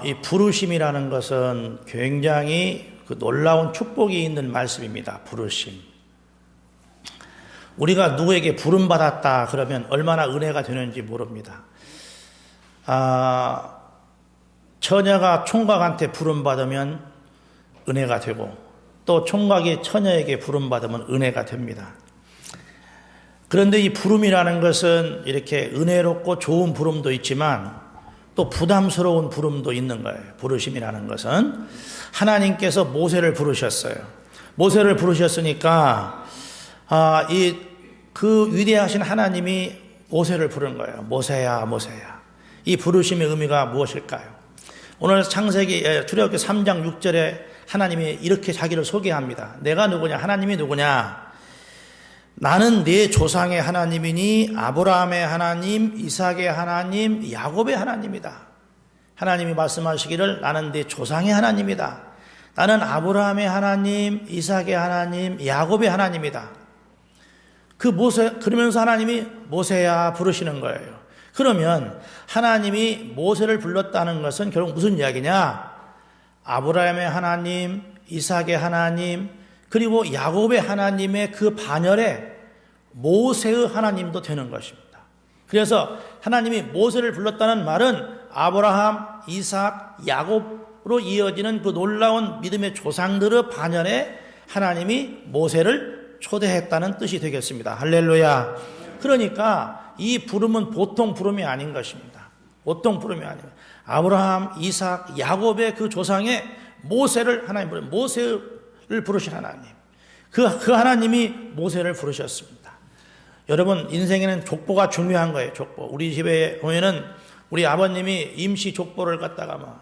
이 부르심이라는 것은 굉장히 그 놀라운 축복이 있는 말씀입니다. 부르심. 우리가 누구에게 부름받았다 그러면 얼마나 은혜가 되는지 모릅니다. 처녀가 총각한테 부름받으면 은혜가 되고 또 총각이 처녀에게 부름받으면 은혜가 됩니다. 그런데 이 부름이라는 것은 이렇게 은혜롭고 좋은 부름도 있지만 또 부담스러운 부름도 있는 거예요. 부르심이라는 것은 하나님께서 모세를 부르셨어요. 모세를 부르셨으니까 그 위대하신 하나님이 모세를 부른 거예요. 모세야, 모세야. 이 부르심의 의미가 무엇일까요? 오늘 출애굽기 3장 6절에 하나님이 이렇게 자기를 소개합니다. 내가 누구냐? 하나님이 누구냐? 나는 네 조상의 하나님이니 아브라함의 하나님, 이삭의 하나님, 야곱의 하나님이다. 하나님이 말씀하시기를 나는 네 조상의 하나님이다. 나는 아브라함의 하나님, 이삭의 하나님, 야곱의 하나님이다. 그러면서 하나님이 모세야 부르시는 거예요. 그러면 하나님이 모세를 불렀다는 것은 결국 무슨 이야기냐? 아브라함의 하나님, 이삭의 하나님, 그리고 야곱의 하나님의 그 반열에 모세의 하나님도 되는 것입니다. 그래서 하나님이 모세를 불렀다는 말은 아브라함, 이삭, 야곱으로 이어지는 그 놀라운 믿음의 조상들의 반열에 하나님이 모세를 초대했다는 뜻이 되겠습니다. 할렐루야. 그러니까 이 부름은 보통 부름이 아닌 것입니다. 보통 부름이 아닙니다. 아브라함, 이삭, 야곱의 그 조상에 모세를 하나님 부르신 모세를 부르신 하나님. 그 하나님이 모세를 부르셨습니다. 여러분, 인생에는 족보가 중요한 거예요. 족보. 우리 집에 보면은 우리 아버님이 임시 족보를 갖다가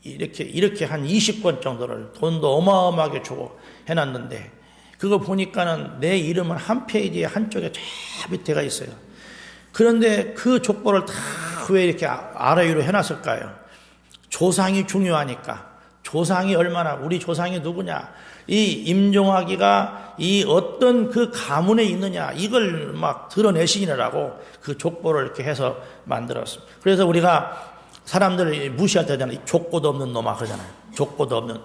이렇게 한 20권 정도를 돈도 어마어마하게 주고 해놨는데 그거 보니까는 내 이름은 한 페이지에 한쪽에 저 밑에가 있어요. 그런데 그 족보를 다 왜 이렇게 아래위로 해놨을까요? 조상이 중요하니까. 조상이 얼마나, 우리 조상이 누구냐, 이 임종하기가 이 어떤 그 가문에 있느냐, 이걸 막 드러내시느라고 그 족보를 이렇게 해서 만들었습니다. 그래서 우리가 사람들 무시할 때 하잖아요. 족보도 없는 놈아 그러잖아요. 족보도 없는.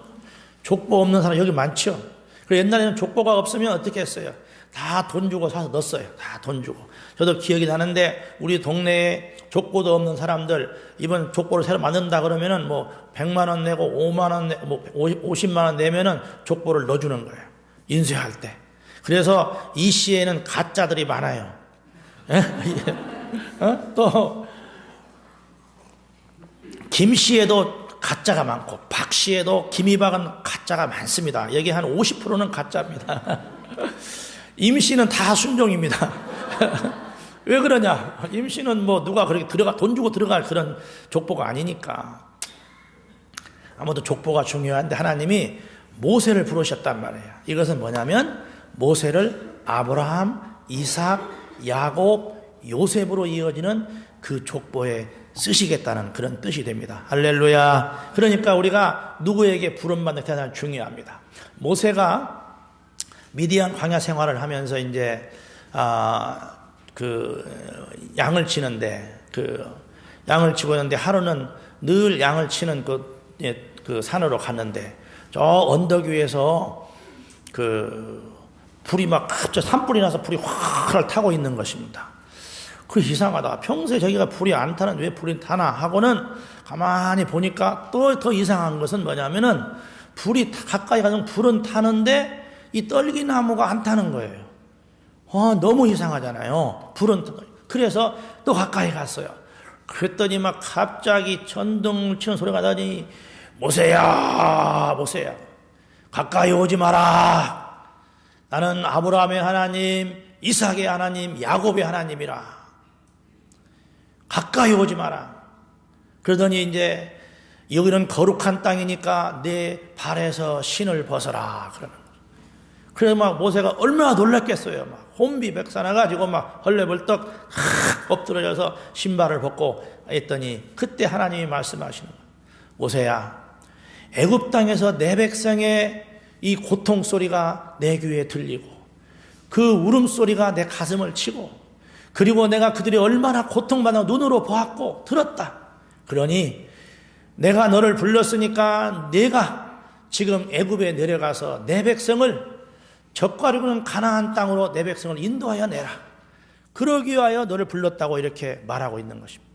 족보 없는 사람 여기 많죠? 그리고 옛날에는 족보가 없으면 어떻게 했어요? 다 돈 주고 사서 넣었어요. 다 돈 주고. 저도 기억이 나는데 우리 동네에 족보도 없는 사람들 이번 족보를 새로 만든다 그러면은 뭐 100만 원 내고 5만 원 내고 뭐 50만 원 내면은 족보를 넣어주는 거예요. 인쇄할 때. 그래서 이 시에는 가짜들이 많아요. 또 김 씨에도 가짜가 많고 박 씨에도 김이박은 가짜가 많습니다. 여기 한 50%는 가짜입니다. 임 씨는 다 순종입니다. 왜 그러냐? 임 씨는 뭐 누가 그렇게 돈 주고 들어갈 그런 족보가 아니니까. 아무튼 족보가 중요한데 하나님이 모세를 부르셨단 말이에요. 이것은 뭐냐면 모세를 아브라함, 이삭, 야곱, 요셉으로 이어지는 그 족보에 쓰시겠다는 그런 뜻이 됩니다. 할렐루야. 그러니까 우리가 누구에게 부름받는 게 대단히 중요합니다. 모세가 미디안 광야 생활을 하면서 이제 양을 치는데 양을 치고 있는데 하루는 늘 양을 치는 그 산으로 갔는데 저 언덕 위에서 불이 막 갑자기 산불이 나서 불이 확 타고 있는 것입니다. 그 이상하다. 평소에 저기가 불이 안 타는데 왜 불이 타나 하고는 가만히 보니까 또 더 이상한 것은 뭐냐면은 불이 가까이 가면 불은 타는데 이 떨기나무가 안 타는 거예요. 너무 이상하잖아요. 불은 그래서 또 가까이 갔어요. 그랬더니 막 갑자기 전등을 치는 소리가 나더니 모세야, 모세야, 가까이 오지 마라. 나는 아브라함의 하나님, 이삭의 하나님, 야곱의 하나님이라. 가까이 오지 마라. 그러더니 이제 여기는 거룩한 땅이니까 내 발에서 신을 벗어라. 그러는 거예요. 그래서 막 모세가 얼마나 놀랐겠어요. 막 혼비백산해가지고 막 헐레벌떡 엎드려져서 신발을 벗고 했더니 그때 하나님이 말씀하시는 거예요. 모세야, 애굽 땅에서 내 백성의 이 고통 소리가 내 귀에 들리고 그 울음소리가 내 가슴을 치고 그리고 내가 그들이 얼마나 고통받아 눈으로 보았고 들었다. 그러니 내가 너를 불렀으니까 네가 지금 애굽에 내려가서 내 백성을 적과 이루는 가나안 땅으로 내 백성을 인도하여 내라. 그러기 위하여 너를 불렀다고 이렇게 말하고 있는 것입니다.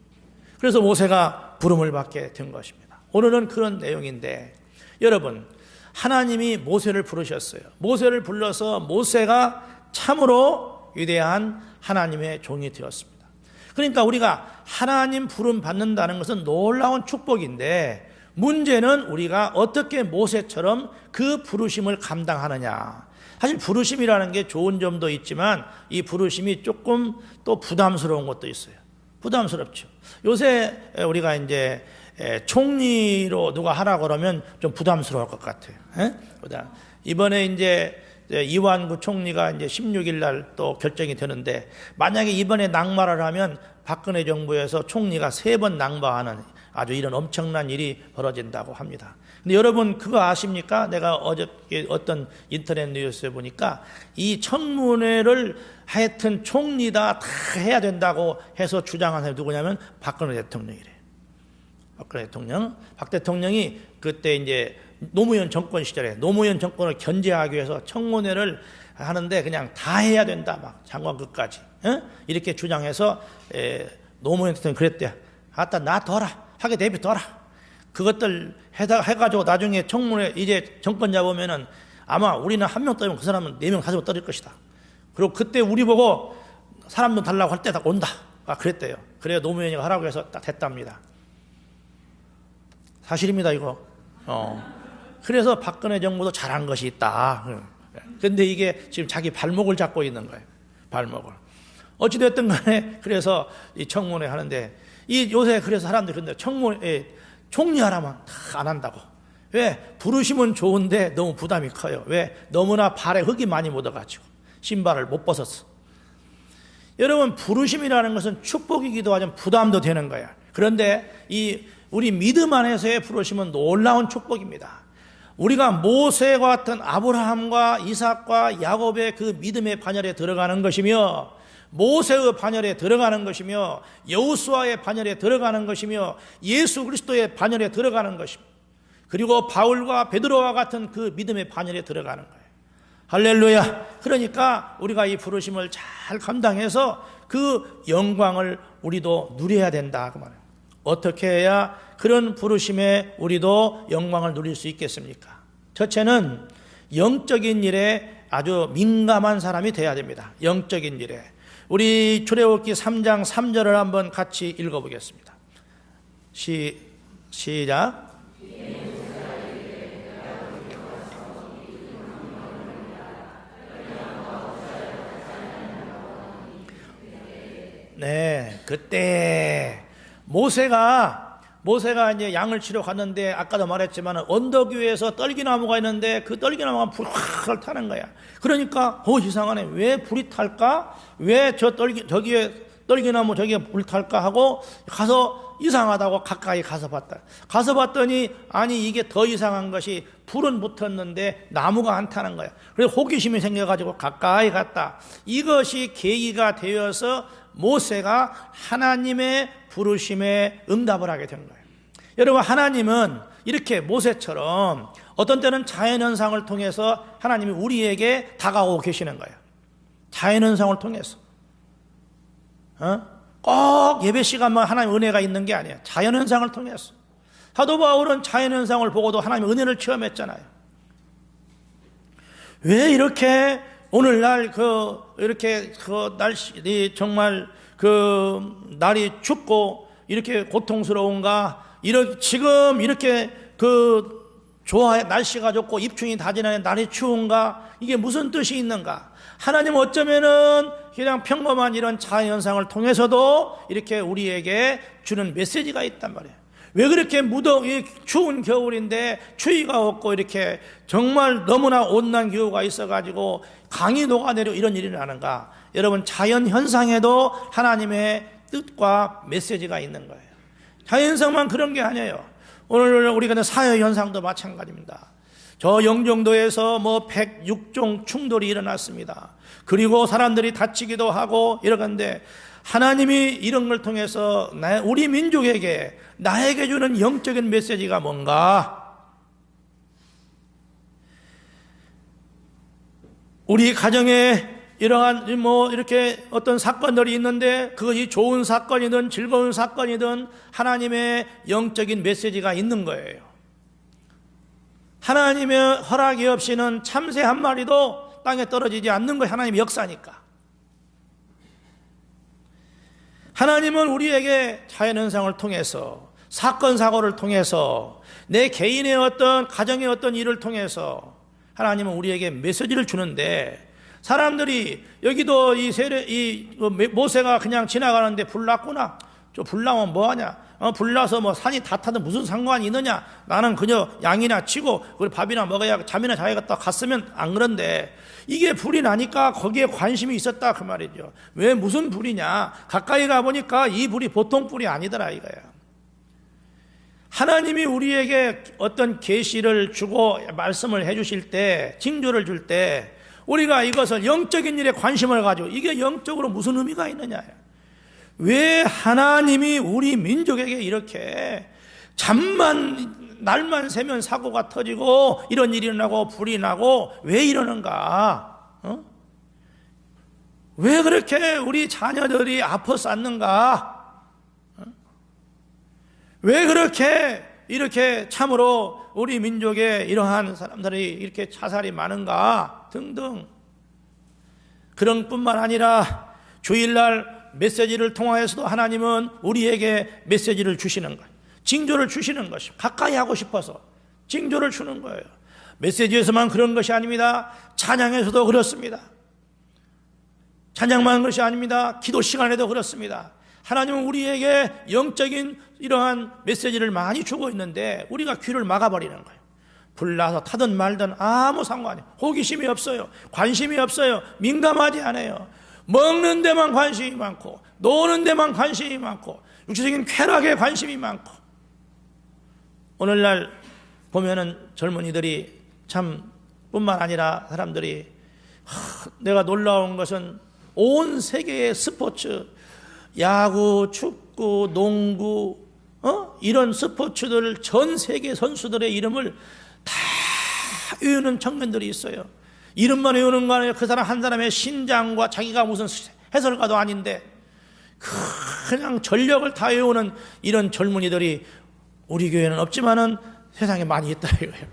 그래서 모세가 부름을 받게 된 것입니다. 오늘은 그런 내용인데 여러분, 하나님이 모세를 부르셨어요. 모세를 불러서 모세가 참으로 위대한 하나님의 종이 되었습니다. 그러니까 우리가 하나님 부름 받는다는 것은 놀라운 축복인데 문제는 우리가 어떻게 모세처럼 그 부르심을 감당하느냐. 사실 부르심이라는 게 좋은 점도 있지만 이 부르심이 조금 또 부담스러운 것도 있어요. 부담스럽죠. 요새 우리가 이제 총리로 누가 하라고 그러면 좀 부담스러울 것 같아요. 이번에 이제 이완구 총리가 이제 16일 날 또 결정이 되는데 만약에 이번에 낙마를 하면 박근혜 정부에서 총리가 3번 낙마하는 아주 이런 엄청난 일이 벌어진다고 합니다. 근데 여러분 그거 아십니까? 내가 어저께 어떤 인터넷 뉴스에 보니까 이 청문회를 하여튼 총리다 다 해야 된다고 해서 주장한 사람이 누구냐면 박근혜 대통령이래요. 박근혜 대통령. 박 대통령이 그때 이제 노무현 정권 시절에 노무현 정권을 견제하기 위해서 청문회를 하는데 그냥 다 해야 된다. 막 장관급까지. 이렇게 주장해서 노무현 대통령이 그랬대요. 아따 나 둬라. 하게 대비 둬라. 그것들 해가지고 나중에 청문회 이제 정권 잡으면은 아마 우리는 한 명 떠면 그 사람은 4명 5명 떠릴 것이다. 그리고 그때 우리 보고 사람도 달라고 할 때 다 온다. 그랬대요. 그래야 노무현이가 하라고 해서 딱 됐답니다. 사실입니다 이거. 그래서 박근혜 정부도 잘한 것이 있다. 근데 이게 지금 자기 발목을 잡고 있는 거예요. 발목을. 어찌됐든 간에 그래서 이 청문회 하는데 이 요새 그래서 사람들이 근데 청문회 총리하라면 다 안 한다고. 왜? 부르심은 좋은데 너무 부담이 커요. 왜? 너무나 발에 흙이 많이 묻어가지고 신발을 못 벗었어. 여러분 부르심이라는 것은 축복이기도 하지만 부담도 되는 거야. 그런데 이 우리 믿음 안에서의 부르심은 놀라운 축복입니다. 우리가 모세와 같은 아브라함과 이삭과 야곱의 그 믿음의 반열에 들어가는 것이며 모세의 반열에 들어가는 것이며 여호수아의 반열에 들어가는 것이며 예수 그리스도의 반열에 들어가는 것입니다. 그리고 바울과 베드로와 같은 그 믿음의 반열에 들어가는 거예요. 할렐루야. 그러니까 우리가 이 부르심을 잘 감당해서 그 영광을 우리도 누려야 된다 그 말이에요. 어떻게 해야 그런 부르심에 우리도 영광을 누릴 수 있겠습니까? 첫째는 영적인 일에 아주 민감한 사람이 돼야 됩니다. 영적인 일에. 우리 출애굽기 3장 3절을 한번 같이 읽어보겠습니다. 시작. 네, 그때 모세가 이제 양을 치러 갔는데 아까도 말했지만 언덕 위에서 떨기나무가 있는데 그 떨기나무가 불을 확 타는 거야. 그러니까 이상하네. 왜 불이 탈까? 왜 저기에 떨기나무 저기에 불 탈까 하고 가서 이상하다고 가까이 가서 봤다. 가서 봤더니 아니 이게 더 이상한 것이 불은 붙었는데 나무가 안 타는 거야. 그래서 호기심이 생겨가지고 가까이 갔다. 이것이 계기가 되어서 모세가 하나님의 부르심에 응답을 하게 된 거예요. 여러분 하나님은 이렇게 모세처럼 어떤 때는 자연현상을 통해서 하나님이 우리에게 다가오고 계시는 거예요. 자연현상을 통해서. 꼭 예배 시간만 하나님의 은혜가 있는 게 아니에요. 자연현상을 통해서. 사도 바울은 자연현상을 보고도 하나님의 은혜를 체험했잖아요. 왜 이렇게 오늘날 이렇게 날씨 정말 날이 춥고 이렇게 고통스러운가? 지금 이렇게 날씨가 좋고 입춘이 다 지나는 날이 추운가? 이게 무슨 뜻이 있는가? 하나님 어쩌면은 그냥 평범한 이런 자연현상을 통해서도 이렇게 우리에게 주는 메시지가 있단 말이에요. 왜 그렇게 추운 겨울인데 추위가 없고 이렇게 정말 너무나 온난 기후가 있어가지고 강이 녹아내려 이런 일이 나는가? 여러분 자연현상에도 하나님의 뜻과 메시지가 있는 거예요. 자연현상만 그런 게 아니에요. 오늘 우리가 사회현상도 마찬가지입니다. 저 영종도에서 106종 충돌이 일어났습니다. 그리고 사람들이 다치기도 하고 이러는데 하나님이 이런 걸 통해서 우리 민족에게, 나에게 주는 영적인 메시지가 뭔가? 우리 가정에 이러한 이렇게 어떤 사건들이 있는데, 그것이 좋은 사건이든 즐거운 사건이든 하나님의 영적인 메시지가 있는 거예요. 하나님의 허락이 없이는 참새 한 마리도 땅에 떨어지지 않는 것이 하나님의 역사니까. 하나님은 우리에게 자연현상을 통해서, 사건 사고를 통해서, 내 개인의 어떤 가정의 어떤 일을 통해서 하나님은 우리에게 메시지를 주는데, 사람들이 여기도 이 모세가 그냥 지나가는데 불났구나, 불나면 뭐하냐, 불나서 뭐 산이 다 타든 무슨 상관이 있느냐, 나는 그저 양이나 치고 밥이나 먹어야 잠이나 자야겠다 갔으면 안 그런데, 이게 불이 나니까 거기에 관심이 있었다 그 말이죠. 왜 무슨 불이냐, 가까이 가보니까 이 불이 보통 불이 아니더라 이거야. 하나님이 우리에게 어떤 계시를 주고 말씀을 해주실 때, 징조를 줄 때, 우리가 이것을 영적인 일에 관심을 가지고 이게 영적으로 무슨 의미가 있느냐, 왜 하나님이 우리 민족에게 이렇게 날만 새면 사고가 터지고 이런 일이 나고 불이 나고 왜 이러는가? 왜 그렇게 우리 자녀들이 아파서 았는가? 왜 이렇게 참으로 우리 민족에 이러한 사람들이 이렇게 자살이 많은가? 등등. 그런 뿐만 아니라 주일날 메시지를 통하여서도 하나님은 우리에게 메시지를 주시는 거예요. 징조를 주시는 것입니다. 가까이 하고 싶어서 징조를 주는 거예요. 메시지에서만 그런 것이 아닙니다. 찬양에서도 그렇습니다. 찬양만 그런 것이 아닙니다. 기도 시간에도 그렇습니다. 하나님은 우리에게 영적인 이러한 메시지를 많이 주고 있는데 우리가 귀를 막아버리는 거예요. 불나서 타든 말든 아무 상관이, 호기심이 없어요. 관심이 없어요. 민감하지 않아요. 먹는 데만 관심이 많고, 노는 데만 관심이 많고, 육체적인 쾌락에 관심이 많고. 오늘날 보면은 젊은이들이 참 뿐만 아니라 사람들이, 내가 놀라운 것은 온 세계의 스포츠, 야구, 축구, 농구, 이런 스포츠들 전 세계 선수들의 이름을 다 외우는 청년들이 있어요. 이름만 외우는 거 아니에요. 그 사람 한 사람의 신장과 자기가 무슨 해설가도 아닌데 그냥 전력을 다 외우는 이런 젊은이들이 우리 교회는 없지만은 세상에 많이 있다 이거예요.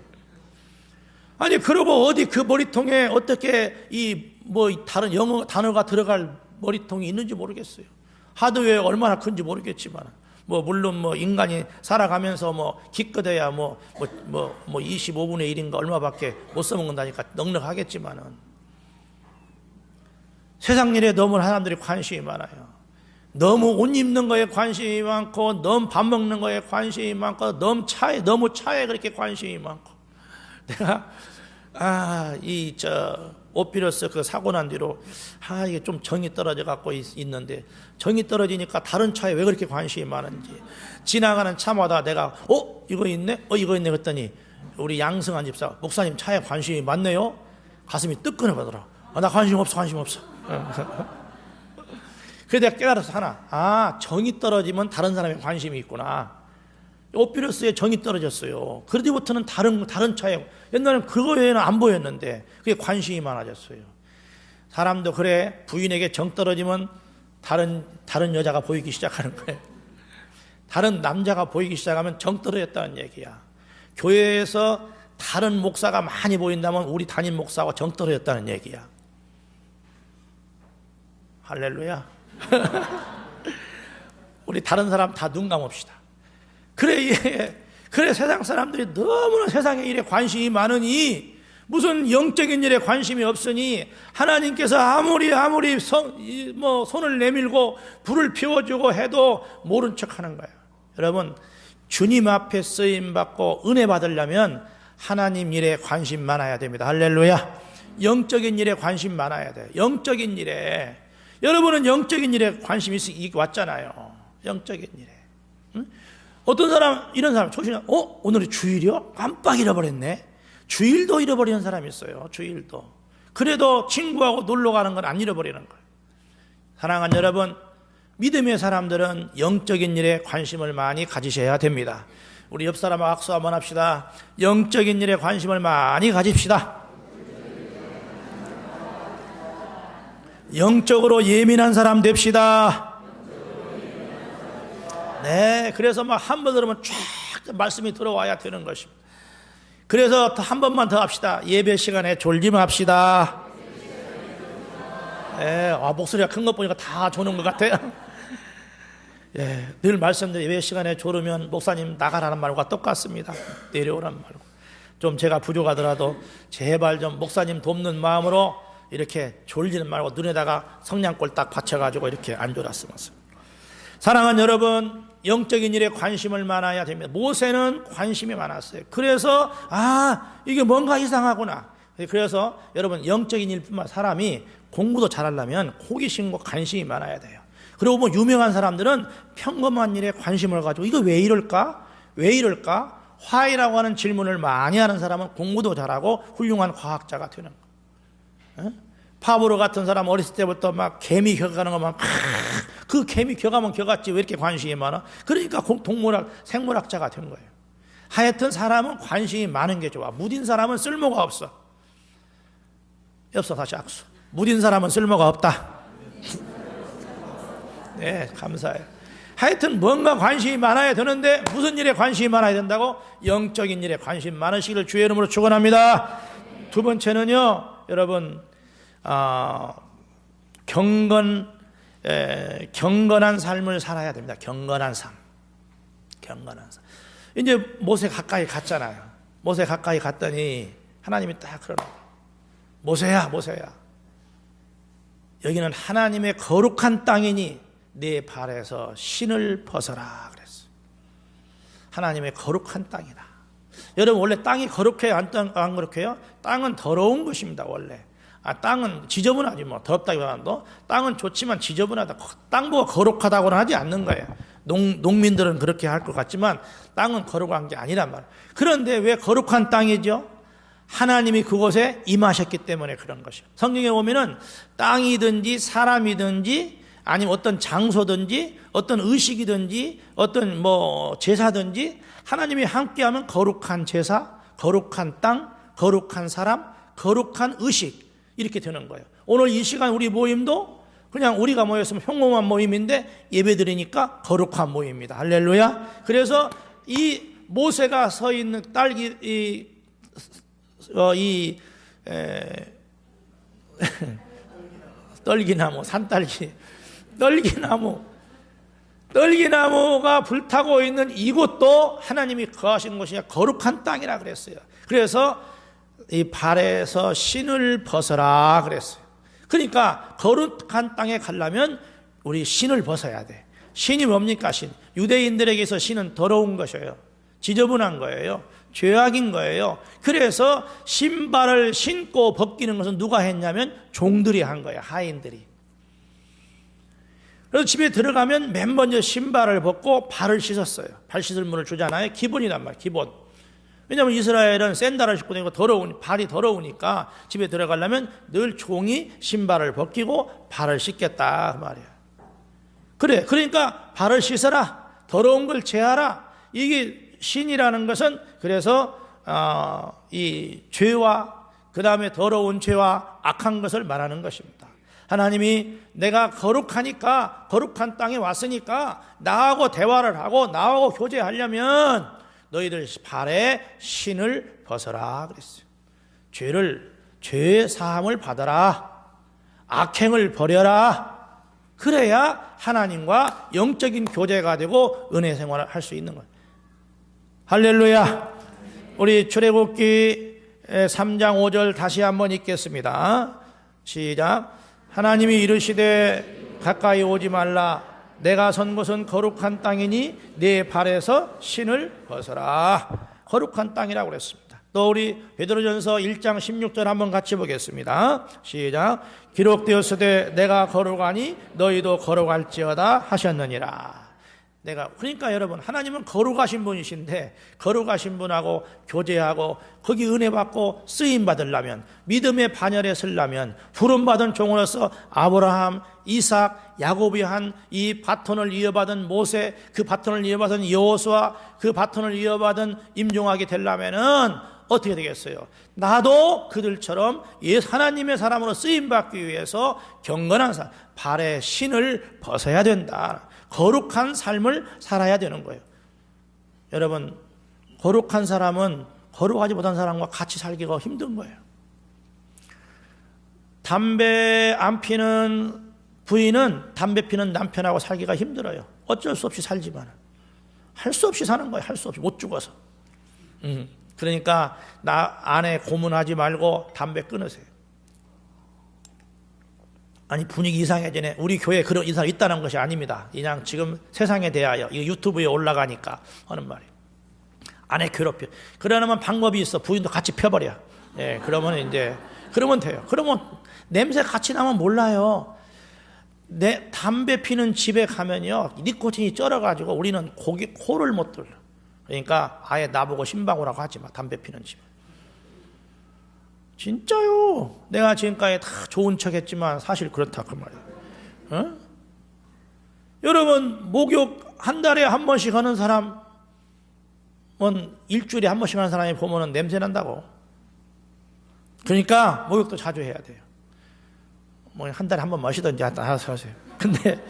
아니 그러고 어디 그 머리통에 어떻게 다른 영어 단어가 들어갈 머리통이 있는지 모르겠어요. 하드웨어 얼마나 큰지 모르겠지만 물론 인간이 살아가면서 기껏해야 25분의 1인가 얼마밖에 못 써먹는다니까 넉넉하겠지만은 세상 일에 너무 사람들이 관심이 많아요. 너무 옷 입는 거에 관심이 많고, 너무 밥 먹는 거에 관심이 많고, 너무 차에 그렇게 관심이 많고. 내가 오피러스 그 사고 난 뒤로 이게 좀 정이 떨어져 갖고 있는데, 정이 떨어지니까 다른 차에 왜 그렇게 관심이 많은지 지나가는 차마다 내가 이거 있네 그랬더니 우리 양승한 집사, 목사님 차에 관심이 많네요. 가슴이 뜨끈해가더라. 나 관심 없어. 그래서 내가 깨달아서 하나, 정이 떨어지면 다른 사람의 관심이 있구나. 오피러스에 정이 떨어졌어요. 그 뒤부터는 다른 차에, 옛날에는 그거 외에는 안 보였는데 그게 관심이 많아졌어요. 사람도 그래, 부인에게 정 떨어지면 다른 여자가 보이기 시작하는 거예요. 다른 남자가 보이기 시작하면 정 떨어졌다는 얘기야. 교회에서 다른 목사가 많이 보인다면 우리 담임 목사하고 정 떨어졌다는 얘기야. 할렐루야. 우리 다른 사람 다 눈 감읍시다. 그래 세상 사람들이 너무나 세상의 일에 관심이 많으니, 무슨 영적인 일에 관심이 없으니 하나님께서 아무리 손을 내밀고 불을 피워주고 해도 모른 척하는 거예요. 여러분, 주님 앞에 쓰임받고 은혜 받으려면 하나님 일에 관심 많아야 됩니다. 할렐루야. 영적인 일에 관심 많아야 돼요. 영적인 일에. 여러분은 영적인 일에 관심이 왔잖아요. 영적인 일에. 응? 어떤 사람, 이런 사람, 초신한, 오늘이 주일이요? 깜빡 잃어버렸네. 주일도 잃어버리는 사람이 있어요. 주일도. 그래도 친구하고 놀러 가는 건 안 잃어버리는 거예요. 사랑하는 여러분, 믿음의 사람들은 영적인 일에 관심을 많이 가지셔야 됩니다. 우리 옆 사람하고 악수 한번 합시다. 영적인 일에 관심을 많이 가집시다. 영적으로 예민한 사람 됩시다. 네, 그래서 막 한 번 들으면 쫙 말씀이 들어와야 되는 것입니다. 그래서 한 번만 더 합시다. 예배 시간에 졸지 맙시다. 네, 목소리가 큰 것 보니까 다 조는 것 같아요. 예, 늘 말씀드린 예배 시간에 졸으면 목사님 나가라는 말과 똑같습니다. 내려오라는 말고. 좀 제가 부족하더라도 제발 좀 목사님 돕는 마음으로 이렇게 졸지는 말고 눈에다가 성냥골 딱 받쳐가지고 이렇게 안 졸았으면. 사랑하는 여러분, 영적인 일에 관심을 많아야 됩니다. 모세는 관심이 많았어요. 그래서 이게 뭔가 이상하구나. 그래서 여러분, 영적인 일뿐만 사람이 공부도 잘하려면 호기심과 관심이 많아야 돼요. 그리고 뭐 유명한 사람들은 평범한 일에 관심을 가지고 이거 왜 이럴까? 왜 이럴까? why라고 하는 질문을 많이 하는 사람은 공부도 잘하고 훌륭한 과학자가 되는 거예요. 파브로 같은 사람 어렸을 때부터 막 개미 격하는 것만 그 개미 격하면 격았지 왜 이렇게 관심이 많아? 그러니까 동물학, 생물학자가 된 거예요. 하여튼 사람은 관심이 많은 게 좋아. 무딘 사람은 쓸모가 없어. 옆서 다시 악수. 무딘 사람은 쓸모가 없다. 네, 감사해요. 하여튼 뭔가 관심이 많아야 되는데 무슨 일에 관심이 많아야 된다고? 영적인 일에 관심 많으시기를 주의 이름으로 축원합니다. 두 번째는요, 여러분, 경건한 삶을 살아야 됩니다. 경건한 삶. 이제 모세 가까이 갔잖아요. 모세 가까이 갔더니 하나님이 딱 그러는 거예요. 모세야. 여기는 하나님의 거룩한 땅이니 내 발에서 신을 벗어라 그랬어요. 하나님의 거룩한 땅이다. 여러분, 원래 땅이 거룩해요? 안 거룩해요? 땅은 더러운 것입니다. 원래 땅은 지저분하지 뭐. 더럽다기보다도 땅은 좋지만 지저분하다. 땅보고 거룩하다고는 하지 않는 거예요. 농민들은 그렇게 할 것 같지만 땅은 거룩한 게 아니란 말이에요. 그런데 왜 거룩한 땅이죠? 하나님이 그곳에 임하셨기 때문에 그런 것이에요. 성경에 보면은 땅이든지 사람이든지 아니면 어떤 장소든지 어떤 의식이든지 어떤 제사든지 하나님이 함께하면 거룩한 제사, 거룩한 땅, 거룩한 사람, 거룩한 의식 이렇게 되는 거예요. 오늘 이 시간 우리 모임도 그냥 우리가 모였으면 평범한 모임인데 예배드리니까 거룩한 모임입니다. 할렐루야. 그래서 이 모세가 서 있는 떨기나무, 산딸기, 떨기나무가 불타고 있는 이곳도 하나님이 거하신 곳이야. 거룩한 땅이라 그랬어요. 그래서 이 발에서 신을 벗어라 그랬어요. 그러니까 거룩한 땅에 가려면 우리 신을 벗어야 돼. 신이 뭡니까? 신. 유대인들에게서 신은 더러운 것이에요. 지저분한 거예요. 죄악인 거예요. 그래서 신발을 신고 벗기는 것은 누가 했냐면 종들이 한 거예요. 하인들이. 그래서 집에 들어가면 맨 먼저 신발을 벗고 발을 씻었어요. 발 씻을 물을 주잖아요. 기본이란 말이에요. 기본. 왜냐하면 이스라엘은 샌들을 신고 다니고 발이 더러우니까 집에 들어가려면 늘 종이 신발을 벗기고 발을 씻겠다 그 말이에요. 그래, 그러니까 발을 씻어라. 더러운 걸 제하라. 이게 신이라는 것은 그래서 이 죄와 그 다음에 더러운 죄와 악한 것을 말하는 것입니다. 하나님이 내가 거룩하니까 거룩한 땅에 왔으니까 나하고 대화를 하고 나하고 교제하려면 너희들 발에 신을 벗어라 그랬어요. 죄의 사함을 받아라. 악행을 버려라. 그래야 하나님과 영적인 교제가 되고 은혜 생활을 할 수 있는 거예요. 할렐루야. 우리 출애굽기 3장 5절 다시 한번 읽겠습니다. 시작. 하나님이 이르시되 가까이 오지 말라. 내가 선 곳은 거룩한 땅이니 내 발에서 신을 벗어라. 거룩한 땅이라고 그랬습니다. 또 우리 베드로전서 1장 16절 한번 같이 보겠습니다. 시작. 기록되었으되 내가 거룩하니 너희도 거룩할지어다 하셨느니라. 그러니까 여러분, 하나님은 거룩하신 분이신데 거룩하신 분하고 교제하고 거기 은혜 받고 쓰임 받으려면, 믿음의 반열에 서려면, 부름 받은 종으로서 아브라함, 이삭, 야곱이 한 이 바톤을 이어받은 모세, 그 바톤을 이어받은 여호수아, 그 바톤을 이어받은 임종하게 되려면은 어떻게 되겠어요? 나도 그들처럼 하나님의 사람으로 쓰임 받기 위해서 경건한 삶, 발에 신을 벗어야 된다. 거룩한 삶을 살아야 되는 거예요. 여러분, 거룩한 사람은 거룩하지 못한 사람과 같이 살기가 힘든 거예요. 담배 안 피는 부인은 담배 피는 남편하고 살기가 힘들어요. 어쩔 수 없이 살지만 할 수 없이 사는 거예요. 할 수 없이, 못 죽어서. 그러니까 나 아내 고문하지 말고 담배 끊으세요. 아니, 분위기 이상해지네. 우리 교회에 그런 이상 있다는 것이 아닙니다. 그냥 지금 세상에 대하여 이거 유튜브에 올라가니까 하는 말이에요. 아내 괴롭혀. 그러려면 방법이 있어. 부인도 같이 펴버려. 예, 그러면 돼요. 그러면 냄새 같이 나면 몰라요. 담배 피는 집에 가면요, 니코틴이 쩔어가지고 우리는 코를 못 들려. 그러니까 아예 나보고 신방우라고 하지 마, 담배 피는 집에. 진짜요. 내가 지금까지 다 좋은 척 했지만 사실 그렇다 그 말이에요. 어? 여러분, 목욕 한 달에 한 번씩 하는 사람은 일주일에 한 번씩 하는 사람이 보면 냄새 난다고. 그러니까 목욕도 자주 해야 돼요. 뭐 한 달에 한 번 마시든지 알아서 하세요. 근데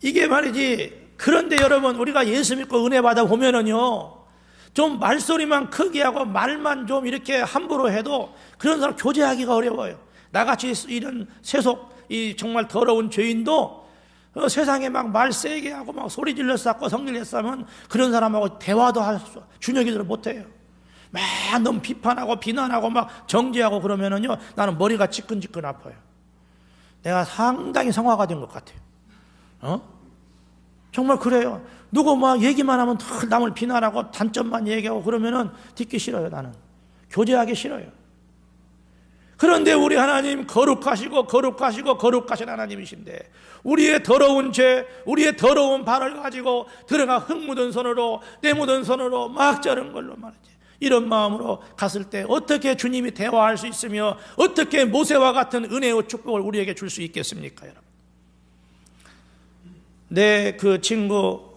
이게 말이지. 그런데 여러분, 우리가 예수 믿고 은혜 받아 보면은요, 좀 말소리만 크게 하고 말만 좀 이렇게 함부로 해도 그런 사람 교제하기가 어려워요. 나같이 이런 세속, 이 정말 더러운 죄인도 세상에 막 말 세게 하고 막 소리 질러 쌓고 성질 싸면 그런 사람하고 대화도 준혁이들 못해요. 막 너무 비판하고 비난하고 막 정죄하고 그러면은요, 나는 머리가 지끈지끈 아파요. 내가 상당히 성화가 된 것 같아요. 정말 그래요. 누구 막 얘기만 하면 남을 비난하고 단점만 얘기하고 그러면은 듣기 싫어요. 나는 교제하기 싫어요. 그런데 우리 하나님 거룩하시고 거룩하신 하나님이신데, 우리의 더러운 죄, 우리의 더러운 발을 가지고 들어가 흙 묻은 손으로, 때 묻은 손으로 막 자른 걸로 말이지. 이런 마음으로 갔을 때 어떻게 주님이 대화할 수 있으며 어떻게 모세와 같은 은혜의 축복을 우리에게 줄 수 있겠습니까, 여러분? 내 그 친구,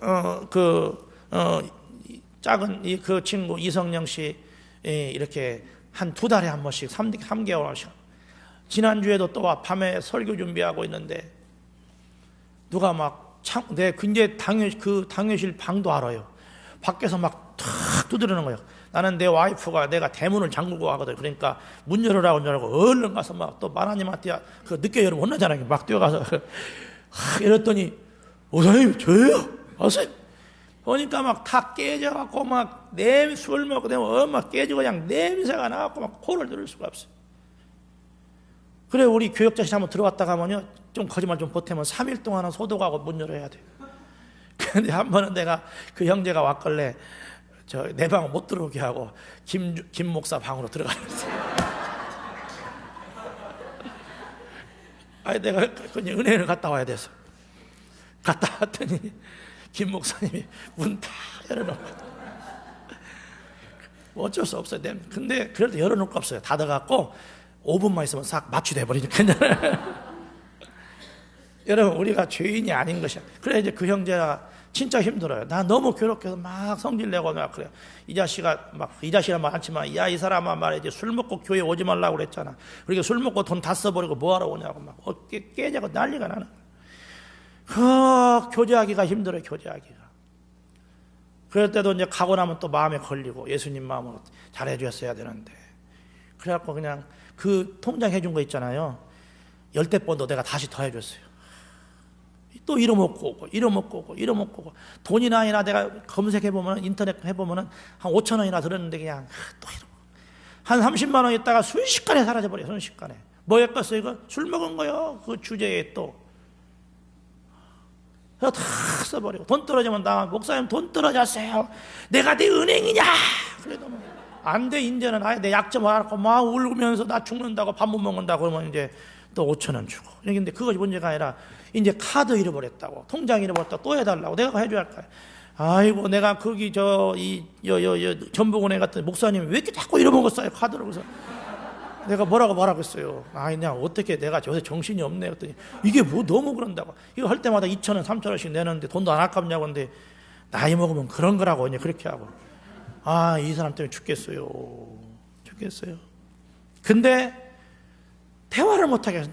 작은 그 친구 이성령 씨, 이렇게 한 2달에 한 번씩, 3개월씩. 지난주에도 또 밤에 설교 준비하고 있는데, 누가 막, 이제 당회실 방도 알아요. 밖에서 막 탁 두드리는 거예요. 나는 내 와이프가 내가 대문을 잠그고 하거든. 그러니까 문 열으라고 얼른 가서 막 또 마나님한테 늦게 열으면 혼나잖아요. 막 뛰어가서. 이랬더니, 선생님, 저예요. 아세요? 보니까 막 다 깨져갖고 막 술 먹고 되면 막 깨지고 그냥 냄새가 나갖고 막 코를 들을 수가 없어요. 그래, 우리 교역자실 한번 들어갔다 가면요, 좀 거짓말 좀 보태면 3일 동안은 소독하고 문 열어야 돼요. 근데 한 번은 내가 그 형제가 왔걸래 내 방을 못 들어오게 하고 김 목사 방으로 들어갔어요. 아니, 내가 그냥 은혜를 갔다 와야 돼서 갔다 왔더니 김 목사님이 문 다 열어놓고, 뭐 어쩔 수 없어요. 근데 그래도 열어놓을 거 없어요. 닫아갖고 5분만 있으면 싹 마취돼 버리니까. 여러분, 우리가 죄인이 아닌 것이야. 그래, 이제 그 형제가 진짜 힘들어요. 나 너무 괴롭게서 막 성질내고 막 그래요. 이 자식은 말 않지만, 야, 이 사람아 말이지, 술 먹고 교회 오지 말라고 그랬잖아. 그러니까 술 먹고 돈 다 써버리고 뭐하러 오냐고 막 깨자고 난리가 나는 거예요. 교제하기가 힘들어요, 교제하기가. 그럴 때도 이제 가고 나면 또 마음에 걸리고, 예수님 마음으로 잘해줬어야 되는데. 그래갖고 그냥 그 통장 해준 거 있잖아요. 10대번도 내가 다시 더 해줬어요. 또 잃어먹고 오고. 돈이나 아니나 내가 검색해보면, 인터넷 해보면 한 5천 원이나 들었는데 그냥 또 잃어먹고. 한 30만 원 있다가 순식간에 사라져버려요, 순식간에. 뭐 했겠어요, 이거? 술 먹은 거요, 그 주제에 또. 다 써버리고. 돈 떨어지면 나, 목사님 돈 떨어졌어요. 내가 내 은행이냐? 그래도 안 돼, 이제는 아예 내 약점 알았고 막 울면서 나 죽는다고 밥 못 먹는다고 그러면 이제 또 5,000원 주고. 근데 그것이 문제가 아니라 이제 카드 잃어버렸다고, 통장 잃어버렸다고 또 해달라고. 내가 해줘야 할 거야. 아이고, 내가 거기 전북은행 갔더니 목사님이 왜 이렇게 자꾸 잃어먹었어요, 카드를. 그래서 내가 뭐라고 했어요. 아니, 내가 어떻게, 내가 요새 정신이 없네. 그랬더니 이게 뭐 너무 그런다고. 이거 할 때마다 2,000원, 3,000원씩 내는데 돈도 안 아깝냐고. 근데 나이 먹으면 그런 거라고 이제 그렇게 하고. 아, 이 사람 때문에 죽겠어요. 근데 대화를 못하게 해서.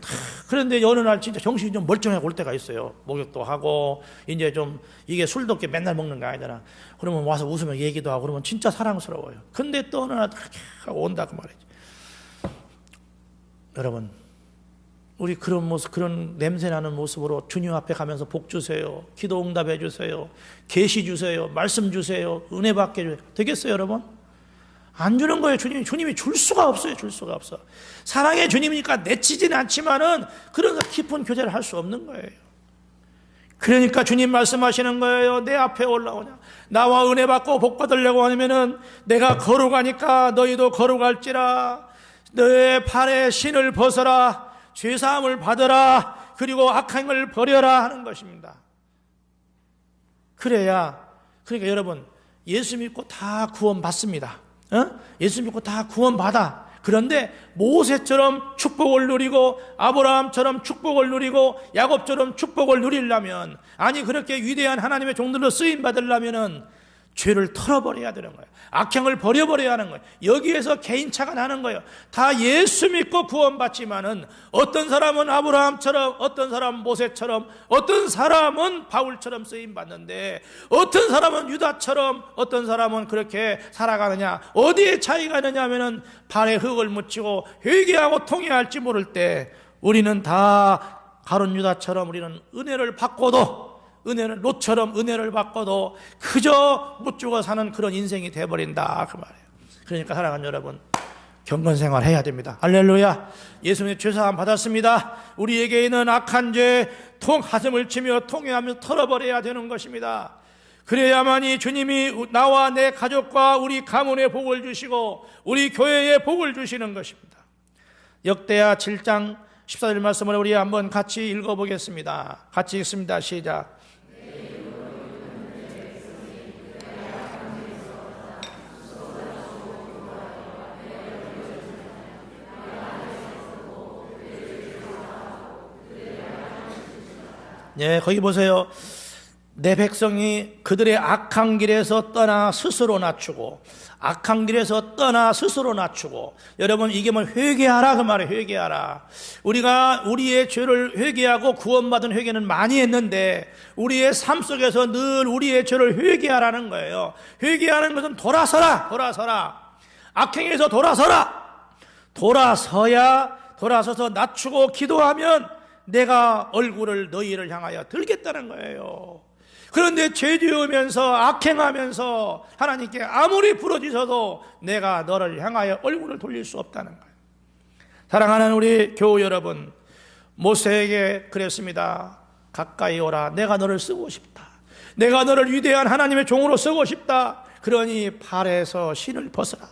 그런데 어느 날 진짜 정신이 좀 멀쩡하게 올 때가 있어요. 목욕도 하고 이제 좀 이게 술도 이렇게 맨날 먹는 거 아니잖아. 그러면 와서 웃으며 얘기도 하고 그러면 진짜 사랑스러워요. 근데 또 어느 날 하고 온다 그 말이지. 여러분, 우리 그런 모습, 그런 냄새나는 모습으로 주님 앞에 가면서 복 주세요, 기도 응답해 주세요, 계시 주세요, 말씀 주세요, 은혜 받게 해주세요. 되겠어요, 여러분? 안 주는 거예요. 주님이 줄 수가 없어요. 줄 수가 없어. 사랑의 주님이니까 내치지는 않지만은 그런 깊은 교제를 할 수 없는 거예요. 그러니까 주님 말씀하시는 거예요. 내 앞에 올라오냐, 나와 은혜 받고 복 받으려고 하면은 내가 거룩하니까 너희도 거룩할지라. 너의 발에 신을 벗어라, 죄사함을 받으라, 그리고 악행을 버려라 하는 것입니다. 그러니까 여러분, 예수 믿고 다 구원 받습니다. 예수 믿고 다 구원 받아. 그런데 모세처럼 축복을 누리고 아브라함처럼 축복을 누리고 야곱처럼 축복을 누리려면, 아니 그렇게 위대한 하나님의 종들로 쓰임 받으려면은 죄를 털어버려야 되는 거예요. 악행을 버려버려야 하는 거예요. 여기에서 개인차가 나는 거예요. 다 예수 믿고 구원받지만은 어떤 사람은 아브라함처럼, 어떤 사람은 모세처럼, 어떤 사람은 바울처럼 쓰임받는데 어떤 사람은 유다처럼, 어떤 사람은 그렇게 살아가느냐. 어디에 차이가 있느냐 하면은 발에 흙을 묻히고 회개하고 통회할지 모를 때 우리는 다 가룟 유다처럼 우리는 은혜를 받고도, 은혜는 롯처럼 은혜를 받고도 그저 못 죽어 사는 그런 인생이 돼버린다 그 말이에요. 그러니까 사랑하는 여러분, 경건생활 해야 됩니다. 할렐루야. 예수님의 죄사함 받았습니다. 우리에게 있는 악한 죄 가슴을 치며 통회하며 털어버려야 되는 것입니다. 그래야만이 주님이 나와 내 가족과 우리 가문에 복을 주시고 우리 교회에 복을 주시는 것입니다. 역대하 7장 14절 말씀을 우리 한번 같이 읽어보겠습니다. 같이 읽습니다. 시작. 네, 거기 보세요. 내 백성이 그들의 악한 길에서 떠나 스스로 낮추고, 악한 길에서 떠나 스스로 낮추고. 여러분, 이게 뭐 회개하라 그 말이에요. 회개하라. 우리가 우리의 죄를 회개하고 구원받은 회개는 많이 했는데 우리의 삶 속에서 늘 우리의 죄를 회개하라는 거예요. 회개하는 것은 돌아서라. 악행에서 돌아서서 낮추고 기도하면 내가 얼굴을 너희를 향하여 들겠다는 거예요. 그런데 죄 지으면서 악행하면서 하나님께 아무리 부러지셔도 내가 너를 향하여 얼굴을 돌릴 수 없다는 거예요. 사랑하는 우리 교우 여러분, 모세에게 그랬습니다. 가까이 오라. 내가 너를 쓰고 싶다. 내가 너를 위대한 하나님의 종으로 쓰고 싶다. 그러니 발에서 신을 벗어라.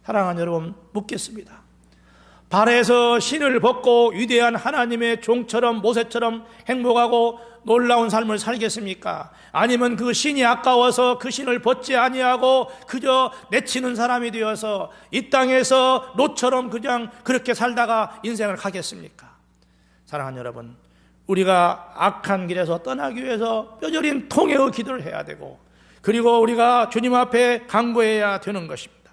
사랑하는 여러분, 묻겠습니다. 발에서 신을 벗고 위대한 하나님의 종처럼 모세처럼 행복하고 놀라운 삶을 살겠습니까? 아니면 그 신이 아까워서 그 신을 벗지 아니하고 그저 내치는 사람이 되어서 이 땅에서 롯처럼 그냥 그렇게 살다가 인생을 가겠습니까? 사랑하는 여러분, 우리가 악한 길에서 떠나기 위해서 뼈저린 통회의 기도를 해야 되고, 그리고 우리가 주님 앞에 간구해야 되는 것입니다.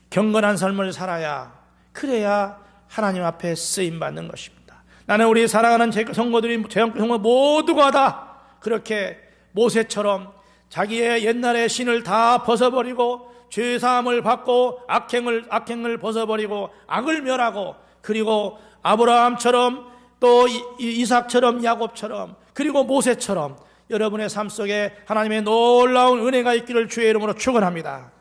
경건한 삶을 살아야, 그래야 하나님 앞에 쓰임받는 것입니다. 나는 우리 사랑하는 제 성도들이, 성도 모두가 다 그렇게 모세처럼 자기의 옛날의 신을 다 벗어버리고 죄사함을 받고 악행을 벗어버리고 악을 멸하고, 그리고 아브라함처럼 또 이삭처럼 야곱처럼 그리고 모세처럼 여러분의 삶 속에 하나님의 놀라운 은혜가 있기를 주의 이름으로 축원합니다.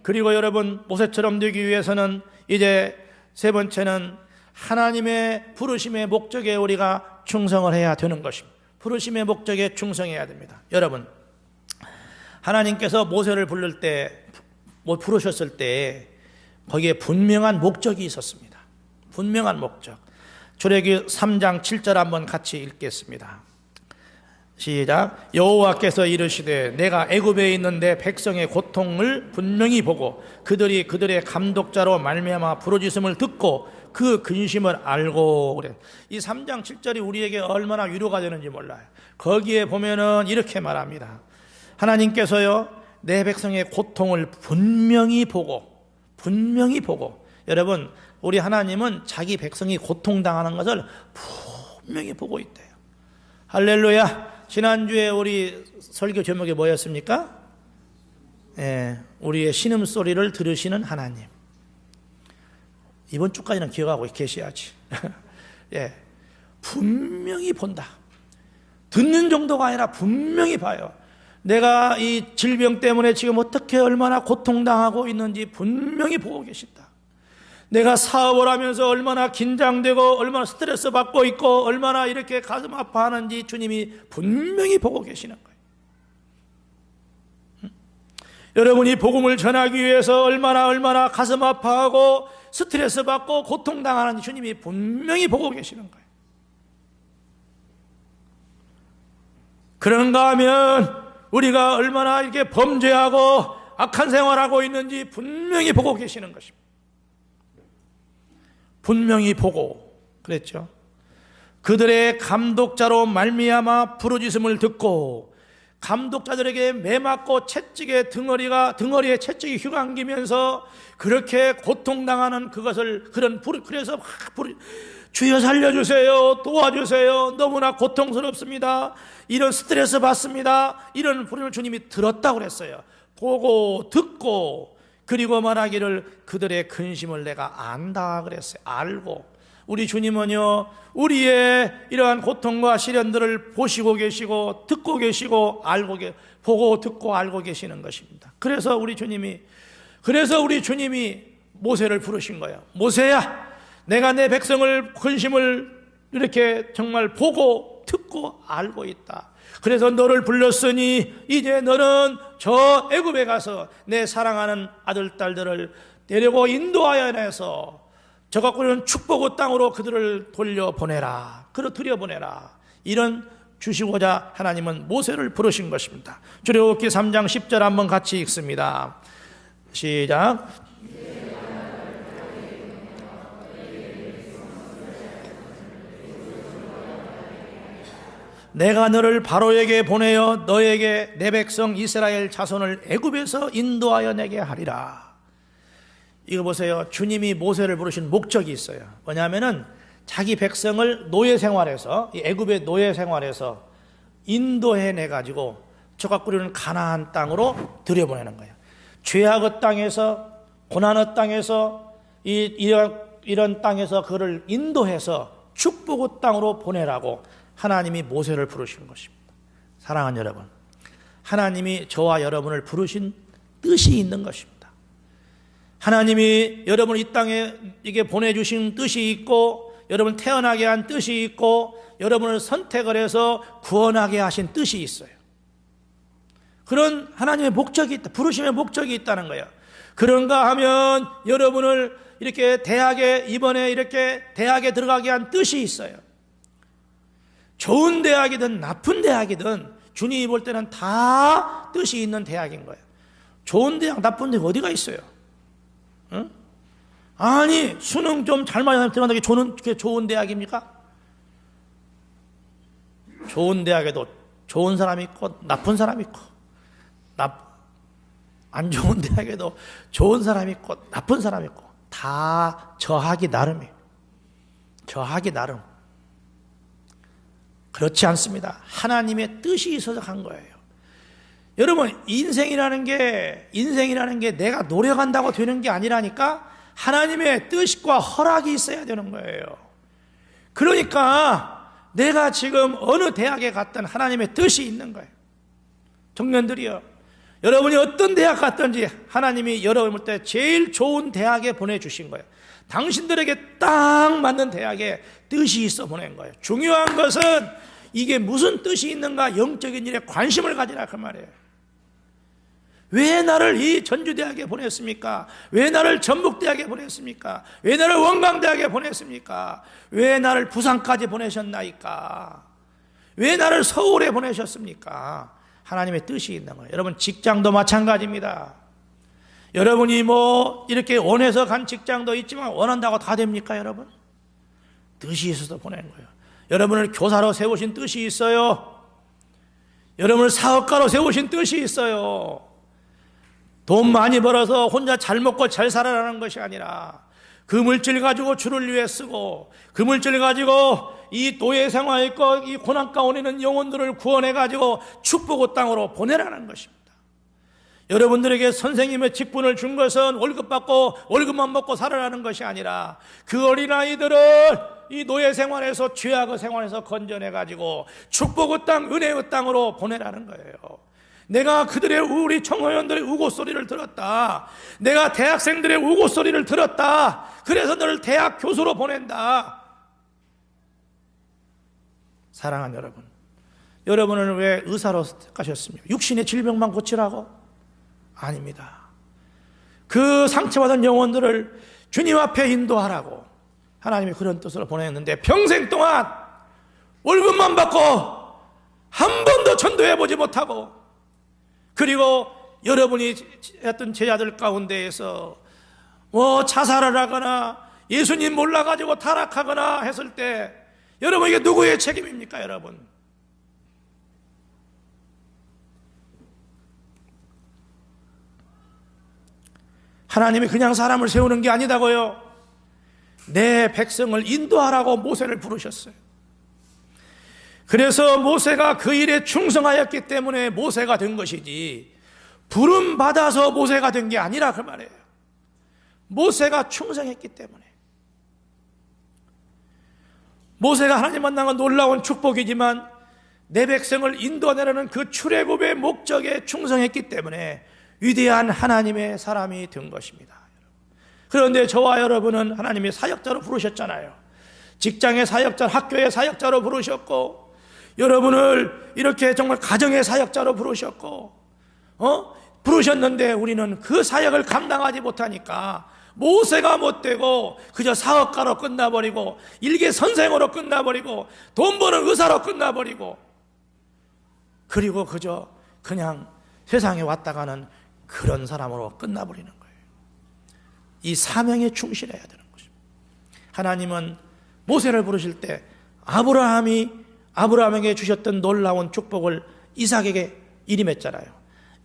그리고 여러분, 모세처럼 되기 위해서는 이제 세 번째는 하나님의 부르심의 목적에 우리가 충성을 해야 되는 것입니다. 부르심의 목적에 충성해야 됩니다. 여러분, 하나님께서 모세를 부르셨을 때 거기에 분명한 목적이 있었습니다. 분명한 목적. 출애굽기 3장 7절 한번 같이 읽겠습니다. 시작. 여호와께서 이르시되 내가 애굽에 있는 내 백성의 고통을 분명히 보고 그들이 그들의 감독자로 말미암아 부르짖음을 듣고 그 근심을 알고. 그래. 이 3장 7절이 우리에게 얼마나 위로가 되는지 몰라요. 거기에 보면은 이렇게 말합니다. 하나님께서요 내 백성의 고통을 분명히 보고 여러분 우리 하나님은 자기 백성이 고통당하는 것을 분명히 보고 있대요. 할렐루야. 지난주에 우리 설교 제목이 뭐였습니까? 우리의 신음소리를 들으시는 하나님. 이번 주까지는 기억하고 계셔야지. 분명히 본다. 듣는 정도가 아니라 분명히 봐요. 내가 이 질병 때문에 지금 어떻게 얼마나 고통당하고 있는지 분명히 보고 계신다. 내가 사업을 하면서 얼마나 긴장되고 얼마나 스트레스 받고 있고 얼마나 이렇게 가슴 아파하는지 주님이 분명히 보고 계시는 거예요. 여러분이 복음을 전하기 위해서 얼마나 가슴 아파하고 스트레스 받고 고통당하는지 주님이 분명히 보고 계시는 거예요. 그런가 하면 우리가 얼마나 이렇게 범죄하고 악한 생활하고 있는지 분명히 보고 계시는 것입니다. 분명히 보고 그랬죠. 그들의 감독자로 말미암아 부르짖음을 듣고 감독자들에게 매맞고 채찍에 등어리에 채찍이 휘감기면서 그렇게 고통당하는 그것을 그래서 주여 살려주세요, 도와주세요, 너무나 고통스럽습니다, 이런 스트레스 받습니다, 이런 부름을 주님이 들었다고 그랬어요. 보고 듣고 그리고 말하기를 그들의 근심을 내가 안다 그랬어요. 알고. 우리 주님은요 우리의 이러한 고통과 시련들을 보시고 계시고 듣고 계시고 보고 듣고 알고 계시는 것입니다. 그래서 우리 주님이 모세를 부르신 거예요. 모세야, 내가 내 백성을 근심을 이렇게 정말 보고 듣고 알고 있다. 그래서 너를 불렀으니 이제 너는 저 애굽에 가서 내 사랑하는 아들 딸들을 데리고 인도하여 내서 저 갖고 있는 축복의 땅으로 그들을 돌려보내라, 들여보내라. 이런 주시고자 하나님은 모세를 부르신 것입니다. 출애굽기 3장 10절 한번 같이 읽습니다. 시작. 내가 너를 바로에게 보내어 너에게 내 백성 이스라엘 자손을 애굽에서 인도하여 내게 하리라. 이거 보세요. 주님이 모세를 부르신 목적이 있어요. 뭐냐면은 자기 백성을 노예 생활에서, 애굽의 노예 생활에서 인도해내 가지고 저 갖고 있는 가나안 땅으로 들여보내는 거예요. 죄악의 땅에서, 고난의 땅에서, 이런 땅에서 그를 인도해서 축복의 땅으로 보내라고 하나님이 모세를 부르신 것입니다. 사랑하는 여러분, 하나님이 저와 여러분을 부르신 뜻이 있는 것입니다. 하나님이 여러분을 이 땅에 이게 보내주신 뜻이 있고, 여러분 태어나게 한 뜻이 있고, 여러분을 선택을 해서 구원하게 하신 뜻이 있어요. 그런 하나님의 목적이 있다, 부르심의 목적이 있다는 거예요. 그런가 하면 여러분을 이렇게 이번에 이렇게 대학에 들어가게 한 뜻이 있어요. 좋은 대학이든 나쁜 대학이든 주님이 볼 때는 다 뜻이 있는 대학인 거예요. 좋은 대학, 나쁜 대학 어디가 있어요? 응? 아니, 수능 좀 잘 맞으면 들어간다는 게 좋은 대학입니까? 좋은 대학에도 좋은 사람이 있고 나쁜 사람이 있고, 안 좋은 대학에도 좋은 사람이 있고 나쁜 사람이 있고, 다 저하기 나름이에요. 저하기 나름. 그렇지 않습니다. 하나님의 뜻이 있어서 한 거예요. 여러분, 인생이라는 게 내가 노력한다고 되는 게 아니라니까, 하나님의 뜻과 허락이 있어야 되는 거예요. 그러니까 내가 지금 어느 대학에 갔든 하나님의 뜻이 있는 거예요. 청년들이요, 여러분이 어떤 대학 갔든지 하나님이 여러분을 볼 때 제일 좋은 대학에 보내주신 거예요. 당신들에게 딱 맞는 대학에 뜻이 있어 보낸 거예요. 중요한 것은 이게 무슨 뜻이 있는가, 영적인 일에 관심을 가지라 그 말이에요. 왜 나를 이 전주대학에 보냈습니까? 왜 나를 전북대학에 보냈습니까? 왜 나를 원광대학에 보냈습니까? 왜 나를 부산까지 보내셨나이까? 왜 나를 서울에 보내셨습니까? 하나님의 뜻이 있는 거예요. 여러분, 직장도 마찬가지입니다. 여러분이 뭐 이렇게 원해서 간 직장도 있지만 원한다고 다 됩니까, 여러분? 뜻이 있어서 보낸 거예요. 여러분을 교사로 세우신 뜻이 있어요. 여러분을 사업가로 세우신 뜻이 있어요. 돈 많이 벌어서 혼자 잘 먹고 잘 살아라는 것이 아니라 그 물질 가지고 주를 위해 쓰고 그 물질 가지고 이 노예 생활에 있고 이 고난 가운데 있는 영혼들을 구원해 가지고 축복의 땅으로 보내라는 것입니다. 여러분들에게 선생님의 직분을 준 것은 월급 받고 월급만 먹고 살아라는 것이 아니라 그 어린아이들을 이 노예 생활에서 죄악의 생활에서 건져내 가지고 축복의 땅, 은혜의 땅으로 보내라는 거예요. 내가 그들의 우리 청소년들의 우고소리를 들었다. 내가 대학생들의 우고소리를 들었다. 그래서 너를 대학 교수로 보낸다. 사랑하는 여러분, 여러분은 왜 의사로 택하셨습니까? 육신의 질병만 고치라고? 아닙니다. 그 상처받은 영혼들을 주님 앞에 인도하라고 하나님이 그런 뜻으로 보냈는데 평생 동안 월급만 받고 한 번도 전도해보지 못하고 그리고 여러분이 했던 제자들 가운데에서 뭐 자살을 하거나 예수님 몰라가지고 타락하거나 했을 때 여러분 이게 누구의 책임입니까, 여러분? 하나님이 그냥 사람을 세우는 게 아니다고요. 내 백성을 인도하라고 모세를 부르셨어요. 그래서 모세가 그 일에 충성하였기 때문에 모세가 된 것이지 부름 받아서 모세가 된 게 아니라 그 말이에요. 모세가 충성했기 때문에. 모세가 하나님 만난 건 놀라운 축복이지만 내 백성을 인도하려는 그 출애굽의 목적에 충성했기 때문에 위대한 하나님의 사람이 된 것입니다. 그런데 저와 여러분은 하나님의 사역자로 부르셨잖아요. 직장의 사역자, 학교의 사역자로 부르셨고 여러분을 이렇게 정말 가정의 사역자로 부르셨고 부르셨는데 우리는 그 사역을 감당하지 못하니까 모세가 못되고 그저 사업가로 끝나버리고 일개 선생으로 끝나버리고 돈 버는 의사로 끝나버리고 그리고 그저 그냥 세상에 왔다 가는 그런 사람으로 끝나버리는 거예요. 이 사명에 충실해야 되는 것입니다. 하나님은 모세를 부르실 때 아브라함에게 주셨던 놀라운 축복을 이삭에게 이름했잖아요.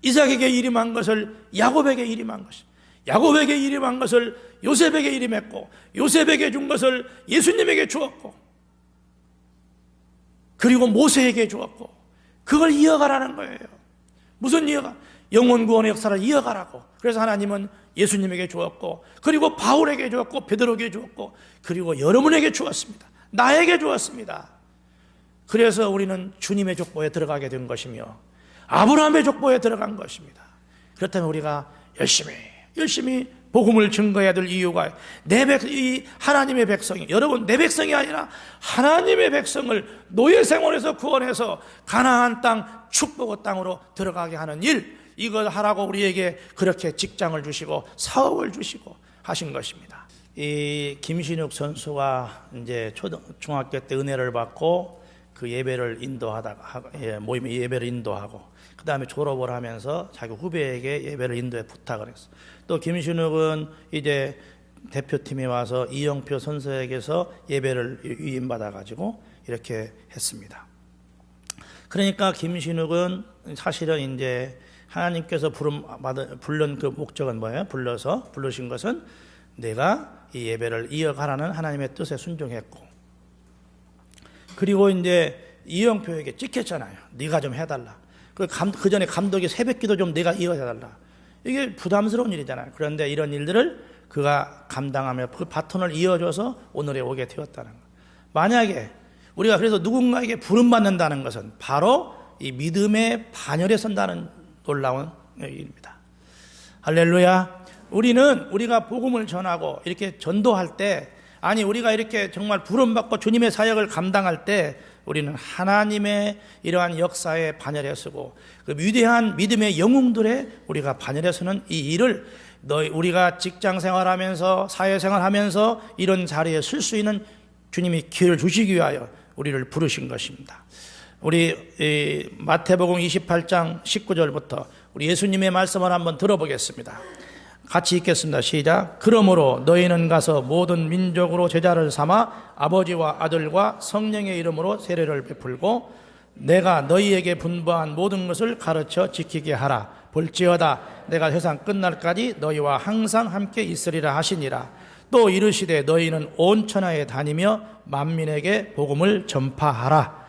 이삭에게 이름한 것을 야곱에게 이름한 것입니다. 야곱에게 이름한 것을 요셉에게 이름했고 요셉에게 준 것을 예수님에게 주었고 그리고 모세에게 주었고 그걸 이어가라는 거예요. 무슨 이어가? 영혼 구원의 역사를 이어가라고. 그래서 하나님은 예수님에게 주었고 그리고 바울에게 주었고 베드로에게 주었고 그리고 여러분에게 주었습니다. 나에게 주었습니다. 그래서 우리는 주님의 족보에 들어가게 된 것이며 아브라함의 족보에 들어간 것입니다. 그렇다면 우리가 열심히 복음을 증거해야 될 이유가 이 하나님의 백성이 여러분 내 백성이 아니라 하나님의 백성을 노예 생활에서 구원해서 가나안 땅 축복의 땅으로 들어가게 하는 일 이걸 하라고 우리에게 그렇게 직장을 주시고 사업을 주시고 하신 것입니다. 이 김신욱 선수가 이제 중학교 때 은혜를 받고 그 예배를 모임에 예배를 인도하고 그 다음에 졸업을 하면서 자기 후배에게 예배를 인도해 부탁을 했어. 또 김신욱은 이제 대표팀에 와서 이영표 선수에게서 예배를 위임받아가지고 이렇게 했습니다. 그러니까 김신욱은 사실은 이제 하나님께서 부른 그 목적은 뭐예요? 부르신 것은 내가 이 예배를 이어가라는 하나님의 뜻에 순종했고 그리고 이제 이영표에게 찍혔잖아요. 네가 좀 해달라. 그 전에 감독이 새벽기도 좀 네가 이어해달라. 이게 부담스러운 일이잖아요. 그런데 이런 일들을 그가 감당하며 그 바톤을 이어줘서 오늘에 오게 되었다는 거예요. 만약에 우리가 그래서 누군가에게 부름받는다는 것은 바로 이 믿음의 반열에 선다는 놀라운 일입니다. 할렐루야. 우리가 복음을 전하고 이렇게 전도할 때 우리가 이렇게 정말 부름받고 주님의 사역을 감당할 때 우리는 하나님의 이러한 역사에 반열에 서고 그 위대한 믿음의 영웅들의 우리가 반열에 서는 이 일을 우리가 직장 생활하면서 사회생활하면서 이런 자리에 설 수 있는 주님이 기회를 주시기 위하여 우리를 부르신 것입니다. 우리 마태복음 28장 19절부터 우리 예수님의 말씀을 한번 들어보겠습니다. 같이 읽겠습니다. 시작. 그러므로 너희는 가서 모든 민족으로 제자를 삼아 아버지와 아들과 성령의 이름으로 세례를 베풀고 내가 너희에게 분부한 모든 것을 가르쳐 지키게 하라. 볼지어다 내가 세상 끝날까지 너희와 항상 함께 있으리라 하시니라. 또 이르시되 너희는 온 천하에 다니며 만민에게 복음을 전파하라.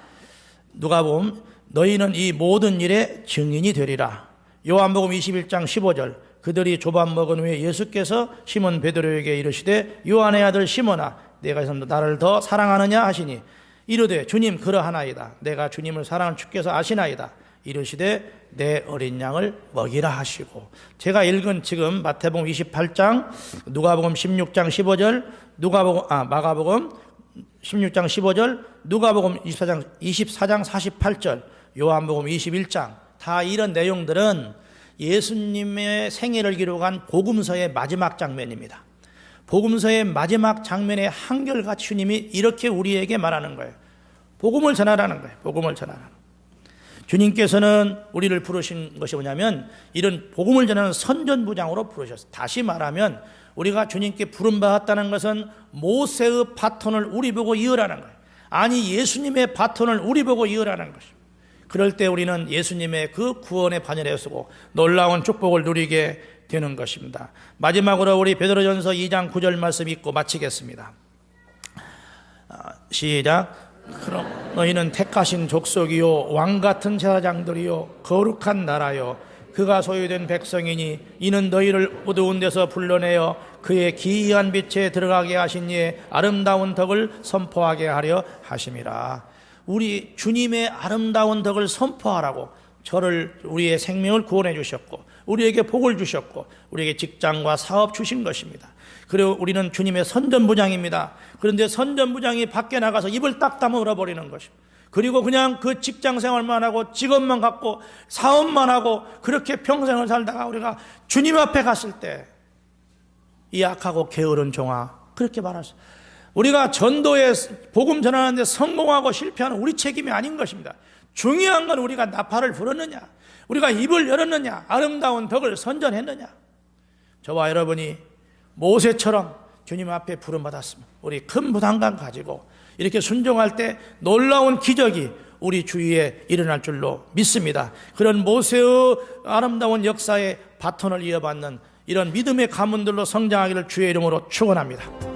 누가복음 너희는 이 모든 일의 증인이 되리라. 요한복음 21장 15절 그들이 조밥 먹은 후에 예수께서 시몬 베드로에게 이르시되 요한의 아들 시몬아 내가 나를 더 사랑하느냐 하시니 이르되 주님 그러하나이다. 내가 주님을 사랑하는 주께서 아시나이다. 이르시되 내 어린 양을 먹이라 하시고 제가 읽은 지금 마태복음 28장 누가복음 16장 15절 마가복음 16장 15절 누가복음 24장 48절 요한복음 21장 다 이런 내용들은 예수님의 생애를 기록한 복음서의 마지막 장면입니다. 복음서의 마지막 장면에 한결같이 주님이 이렇게 우리에게 말하는 거예요. 복음을 전하라는 거예요. 복음을 전하라는 거예요. 주님께서는 우리를 부르신 것이 뭐냐면 이런 복음을 전하는 선전부장으로 부르셨어요. 다시 말하면 우리가 주님께 부름받았다는 것은 모세의 바톤을 우리 보고 이으라는 거예요. 아니 예수님의 바톤을 우리 보고 이으라는 것입니다. 그럴 때 우리는 예수님의 그 구원의 반열에 서고 놀라운 축복을 누리게 되는 것입니다. 마지막으로 우리 베드로전서 2장 9절 말씀 읽고 마치겠습니다. 시작. 그럼 너희는 택하신 족속이요 왕같은 제사장들이요 거룩한 나라요 그가 소유된 백성이니 이는 너희를 어두운 데서 불러내어 그의 기이한 빛에 들어가게 하신 이의 아름다운 덕을 선포하게 하려 하심이라. 우리 주님의 아름다운 덕을 선포하라고 우리의 생명을 구원해 주셨고 우리에게 복을 주셨고 우리에게 직장과 사업 주신 것입니다. 그리고 우리는 주님의 선전부장입니다. 그런데 선전부장이 밖에 나가서 입을 딱 다물어 버리는 것입니다. 그리고 그냥 그 직장 생활만 하고 직업만 갖고 사업만 하고 그렇게 평생을 살다가 우리가 주님 앞에 갔을 때 이 악하고 게으른 종아 그렇게 말하셨어요. 우리가 전도에 복음 전하는데 성공하고 실패하는 우리 책임이 아닌 것입니다. 중요한 건 우리가 나팔을 불었느냐, 우리가 입을 열었느냐, 아름다운 덕을 선전했느냐. 저와 여러분이 모세처럼 주님 앞에 부름받았으면 우리 큰 부담감 가지고 이렇게 순종할 때 놀라운 기적이 우리 주위에 일어날 줄로 믿습니다. 그런 모세의 아름다운 역사의 바톤을 이어받는 이런 믿음의 가문들로 성장하기를 주의 이름으로 축원합니다.